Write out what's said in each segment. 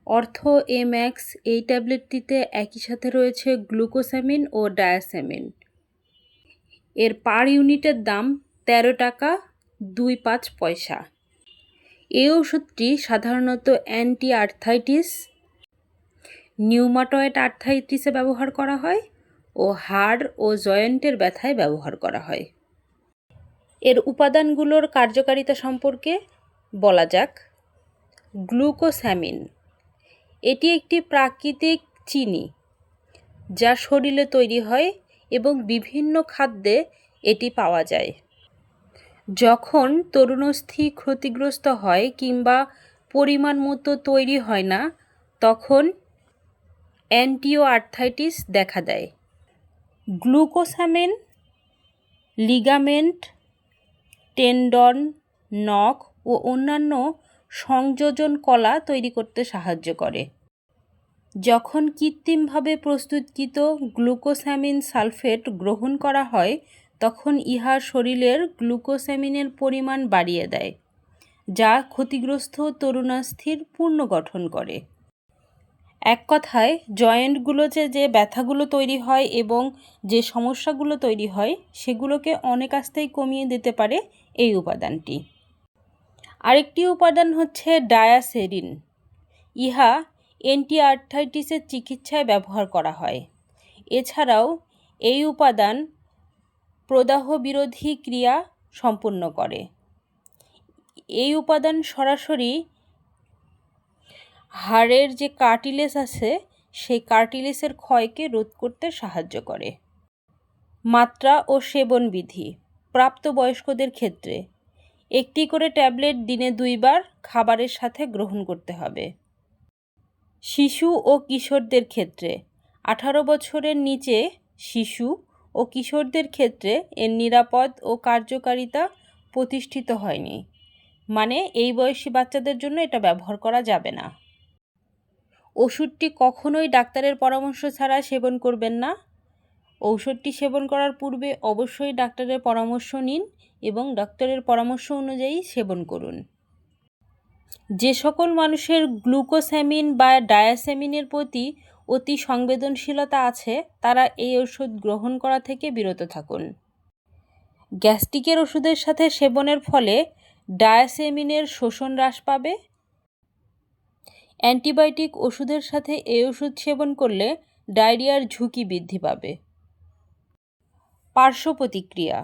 অর্থো এম্যাক্স এই ট্যাবলেটটিতে একই সাথে রয়েছে গ্লুকোস্যামিন ও ডায়াসেমিন। এর পার ইউনিটের দাম 13 টাকা 25 পয়সা। এই ওষুধটি সাধারণত অ্যান্টি আর্থ্রাইটিস, নিউমাটয়েড আর্থ্রাইটিসে ব্যবহার করা হয় ও হাড় ও জয়েন্টের ব্যথায় ব্যবহার করা হয়। এর উপাদানগুলোর কার্যকারিতা সম্পর্কে বলা যাক। গ্লুকোস্যামিন এটি একটি প্রাকৃতিক চিনি যা শরীরে তৈরি হয় এবং বিভিন্ন খাদ্যে এটি পাওয়া যায়। যখন তরুণস্থি ক্ষতিগ্রস্ত হয় কিংবা পরিমাণ মতো তৈরি হয় না, তখন অ্যান্টিওআর্থ্রাইটিস দেখা দেয়। গ্লুকোস্যামিন লিগামেন্ট, টেন্ডন, নখ ও অন্যান্য সংযোজন কলা তৈরি করতে সাহায্য করে। যখন কৃত্রিমভাবে প্রস্তুতকৃত গ্লুকোস্যামিন সালফেট গ্রহণ করা হয়, তখন ইহা শরীরের গ্লুকোস্যামিনের পরিমাণ বাড়িয়ে দেয়, যা ক্ষতিগ্রস্ত তরুণাস্থির পুনর্গঠন করে। এক কথায়, জয়েন্টগুলোতে যে ব্যথাগুলো তৈরি হয় এবং যে সমস্যাগুলো তৈরি হয় সেগুলোকে অনেকাংশেই কমিয়ে দিতে পারে এই উপাদানটি। আরেকটি উপাদান হচ্ছে ডায়াসেরিন। ইহা অ্যান্টিআর্থ্রাইটিসের চিকিৎসায় ব্যবহার করা হয়। এছাড়াও এই উপাদান প্রদাহ বিরোধী ক্রিয়া সম্পন্ন করে। এই উপাদান সরাসরি হাড়ের যে কার্টিলেজ আছে সেই কার্টিলেজের ক্ষয়কে রোধ করতে সাহায্য করে। মাত্রা ও সেবন বিধি। প্রাপ্তবয়স্কদের ক্ষেত্রে একটি করে ট্যাবলেট দিনে 2 বার খাবারের সাথে গ্রহণ করতে হবে। শিশু ও কিশোরদের ক্ষেত্রে 18 বছরের নিচে শিশু ও কিশোরদের ক্ষেত্রে এর নিরাপদ ও কার্যকারিতা প্রতিষ্ঠিত হয়নি, মানে এই বয়সী বাচ্চাদের জন্য এটা ব্যবহার করা যাবে না। ওষুধটি কখনোই ডাক্তারের পরামর্শ ছাড়া সেবন করবেন না। ঔষধটি সেবন করার পূর্বে অবশ্যই ডাক্তারের পরামর্শ নিন এবং ডাক্তারের পরামর্শ অনুযায়ী সেবন করুন। যে সকল মানুষের গ্লুকোস্যামিন বা ডায়াসেমিনের প্রতি অতি সংবেদনশীলতা আছে তারা এই ওষুধ গ্রহণ করা থেকে বিরত থাকুন। গ্যাস্ট্রিকের ওষুধের সাথে সেবনের ফলে ডায়াসেমিনের শোষণ হ্রাস পাবে। অ্যান্টিবায়োটিক ওষুধের সাথে এই ওষুধ সেবন করলে ডায়রিয়ার ঝুঁকি বৃদ্ধি পাবে। পার্শ্ব প্রতিক্রিয়া।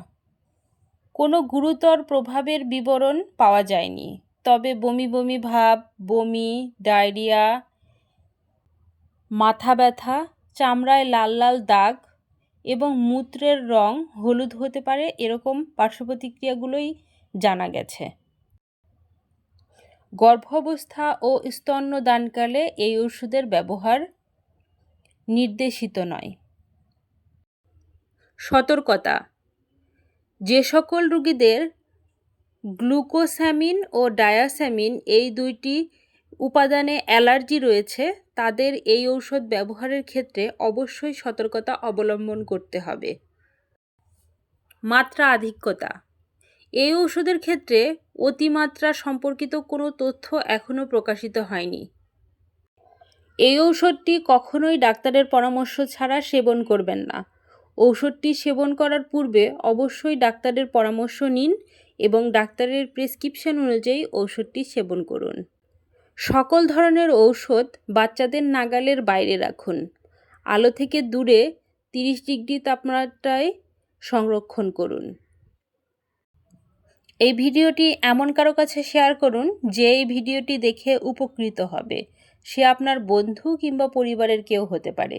কোনো গুরুতর প্রভাবের বিবরণ পাওয়া যায়নি, তবে বমি বমি ভাব, বমি, ডায়রিয়া, মাথা ব্যথা, চামড়ায় লাল লাল দাগ এবং মূত্রের রং হলুদ হতে পারে, এরকম পার্শ্ব প্রতিক্রিয়াগুলোই জানা গেছে। গর্ভাবস্থা ও স্তন্যদানকালে এই ওষুধের ব্যবহার নির্দেশিত নয়। সতর্কতা। যে সকল রোগীদের গ্লুকোস্যামিন ও ডায়াসেমিন এই দুইটি উপাদানে অ্যালার্জি রয়েছে তাদের এই ঔষধ ব্যবহারের ক্ষেত্রে অবশ্যই সতর্কতা অবলম্বন করতে হবে। মাত্রা আধিক্যতা। এই ঔষধের ক্ষেত্রে অতিমাত্রা সম্পর্কিত কোনো তথ্য এখনও প্রকাশিত হয়নি। এই ঔষধটি কখনোই ডাক্তারের পরামর্শ ছাড়া সেবন করবেন না। ঔষধটি সেবন করার পূর্বে অবশ্যই ডাক্তারের পরামর্শ নিন এবং ডাক্তারের প্রেসক্রিপশন অনুযায়ী ঔষধটি সেবন করুন। সকল ধরনের ঔষধ বাচ্চাদের নাগালের বাইরে রাখুন। আলো থেকে দূরে 30 ডিগ্রি তাপমাত্রায় সংরক্ষণ করুন। এই ভিডিওটি এমন কারো কাছে শেয়ার করুন যে এই ভিডিওটি দেখে উপকৃত হবে। সে আপনার বন্ধু কিংবা পরিবারের কেউ হতে পারে।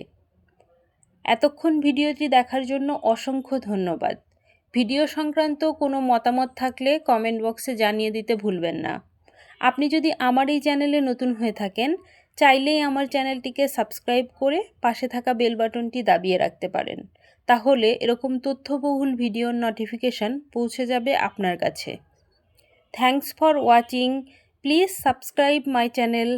এতক্ষণ ভিডিওটি দেখার জন্য অসংখ্য ধন্যবাদ। ভিডিও সংক্রান্ত কোনো মতামত থাকলে কমেন্ট বক্সে জানিয়ে দিতে ভুলবেন না। আপনি যদি আমার এই চ্যানেলে নতুন হয়ে থাকেন, চাইলেই আমার চ্যানেলটিকে সাবস্ক্রাইব করে পাশে থাকা বেল বাটনটি দাবিয়ে রাখতে পারেন। তাহলে এরকম তথ্যবহুল ভিডিওর নোটিফিকেশন পৌঁছে যাবে আপনার কাছে। Thanks for watching. Please subscribe my channel.